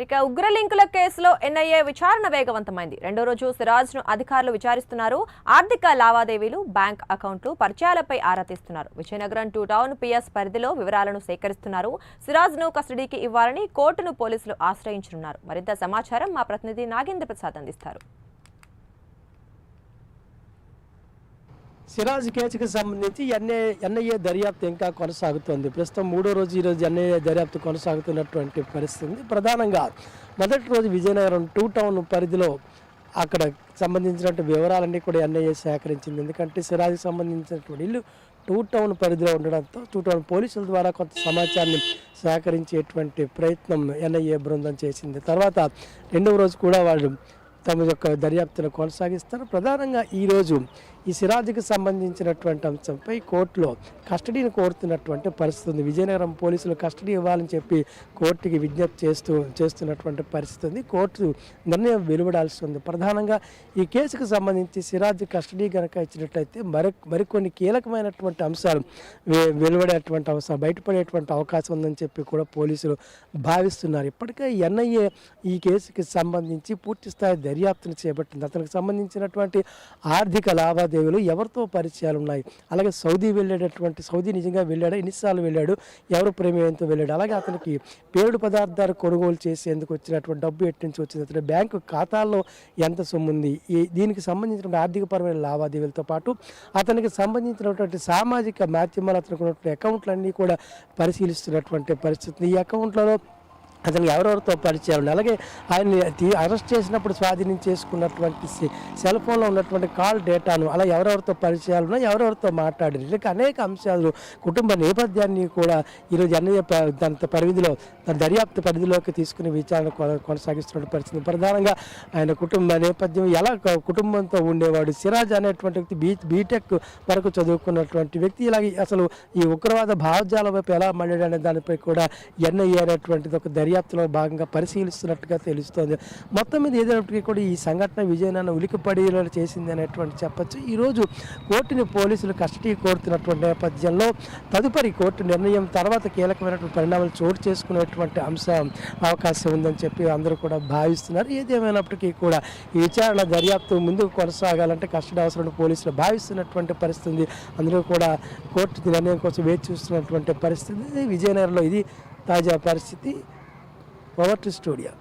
ఇక ఉగ్రలింకుల కేసులో ఎన్ఐఏ విచారణ వేగవంతమైంది. రెండో రోజు సిరాజ్ను అధికారులు విచారిస్తున్నారు. ఆర్థిక లావాదేవీలు, బ్యాంక్ అకౌంట్లు, పరిచయాలపై ఆరా తీస్తున్నారు. విజయనగరం 2 టౌన్ పిఎస్ పరిధిలో వివరాలను సేకరిస్తున్నారు. సిరాజ్ను కస్టడీకి ఇవ్వాలని కోర్టును పోలీసులు ఆశ్రయించనున్నారు. మరింత సమాచారం మా ప్రతినిధి నాగేంద్ర ప్రసాద్ అందిస్తారు. సిరాజ్ కేసుకు సంబంధించి ఎన్ఐఏ దర్యాప్తు ఇంకా కొనసాగుతోంది. ప్రస్తుతం మూడో రోజు ఈరోజు ఎన్ఐఏ దర్యాప్తు కొనసాగుతున్నటువంటి పరిస్థితి. ప్రధానంగా మొదటి రోజు విజయనగరం 2 టౌన్ పరిధిలో అక్కడ సంబంధించినటువంటి వివరాలన్నీ కూడా ఎన్ఐఏ సేకరించింది. ఎందుకంటే సిరాజ్కి సంబంధించినటువంటి ఇల్లు 2 టౌన్ పరిధిలో ఉండడంతో 2 టౌన్ పోలీసుల ద్వారా కొంత సమాచారాన్ని సేకరించేటువంటి ప్రయత్నం ఎన్ఐఏ బృందం చేసింది. తర్వాత రెండవ రోజు కూడా వాళ్ళు తమ యొక్క దర్యాప్తును కొనసాగిస్తారు. ప్రధానంగా ఈరోజు ఈ సిరాజ్కి సంబంధించినటువంటి అంశంపై కోర్టులో కస్టడీని కోరుతున్నటువంటి పరిస్థితి ఉంది. విజయనగరం పోలీసులు కస్టడీ ఇవ్వాలని చెప్పి కోర్టుకి విజ్ఞప్తి చేస్తున్నటువంటి పరిస్థితి ఉంది. కోర్టు నిర్ణయం వెలువడాల్సి ఉంది. ప్రధానంగా ఈ కేసుకు సంబంధించి సిరాజ్ కస్టడీ కనుక ఇచ్చినట్లయితే మరికొన్ని కీలకమైనటువంటి అంశాలు వెలువడేటువంటి అవసరం బయటపడేటువంటి అవకాశం ఉందని చెప్పి కూడా పోలీసులు భావిస్తున్నారు. ఇప్పటికే ఎన్ఐఏ ఈ కేసుకి సంబంధించి పూర్తి స్థాయి దర్యాప్తును చేపట్టింది. అతనికి సంబంధించినటువంటి ఆర్థిక లావాదేవీలు, ఎవరితో పరిచయాలు ఉన్నాయి, అలాగే సౌదీ నిజంగా వెళ్ళాడు, ఎన్నిసార్లు వెళ్ళాడు, ఎవరు ప్రమేయంతో వెళ్ళాడు, అలాగే అతనికి పేలుడు పదార్థాలు కొనుగోలు చేసేందుకు వచ్చినటువంటి డబ్బు ఎట్టి నుంచి వచ్చింది, అతని బ్యాంకు ఖాతాల్లో ఎంత సొమ్ము ఉంది, దీనికి సంబంధించిన ఆర్థికపరమైన లావాదేవీలతో పాటు అతనికి సంబంధించినటువంటి సామాజిక మాధ్యమాలు, అతనికి ఉన్నటువంటి అకౌంట్లన్నీ కూడా పరిశీలిస్తున్నటువంటి పరిస్థితి. ఈ అకౌంట్లలో అతనికి ఎవరెవరితో పరిచయాలు, అలాగే ఆయన్ని అరెస్ట్ చేసినప్పుడు స్వాధీనం చేసుకున్నటువంటి సెల్ ఫోన్లో ఉన్నటువంటి కాల్ డేటాను, అలా ఎవరెవరితో పరిచయాలు ఉన్నాయి, ఎవరెవరితో మాట్లాడారు, ఇలాగ అనేక అంశాలు, కుటుంబ నేపథ్యాన్ని కూడా ఈరోజు ఎన్ఐఏ తన దర్యాప్తు పరిధిలోకి తీసుకుని విచారణ కొనసాగిస్తున్న పరిస్థితి. ప్రధానంగా ఆయన కుటుంబ నేపథ్యం, ఎలా కుటుంబంతో ఉండేవాడు, సిరాజ్ అనేటువంటి వ్యక్తి బీటెక్ వరకు చదువుకున్నటువంటి వ్యక్తి, ఇలాగ అసలు ఈ ఉగ్రవాద భావజాల వైపు ఎలా మళ్ళీ అనే దానిపై కూడా ఎన్ఐఏ అనేటువంటిది ఒక దర్యాప్తులో భాగంగా పరిశీలిస్తున్నట్టుగా తెలుస్తోంది. మొత్తం మీద ఏదైనప్పటికీ కూడా ఈ సంఘటన విజయనగరం ఉలికిపడేలా చేసింది అనేటువంటి చెప్పచ్చు. ఈరోజు కోర్టుని పోలీసులు కస్టడీ కోరుతున్నటువంటి నేపథ్యంలో తదుపరి కోర్టు నిర్ణయం తర్వాత కీలకమైనటువంటి పరిణామాలు చోటు చేసుకునేటువంటి అవకాశం ఉందని చెప్పి అందరూ కూడా భావిస్తున్నారు. ఏదేమైనప్పటికీ కూడా ఈ విచారణ దర్యాప్తు ముందుకు కొనసాగాలంటే కస్టడీ అవసరం పోలీసులు భావిస్తున్నటువంటి పరిస్థితి. అందరూ కూడా కోర్టు నిర్ణయం కోసం వేచి చూస్తున్నటువంటి పరిస్థితి. విజయనగరంలో ఇది తాజా పరిస్థితి. Over to studio.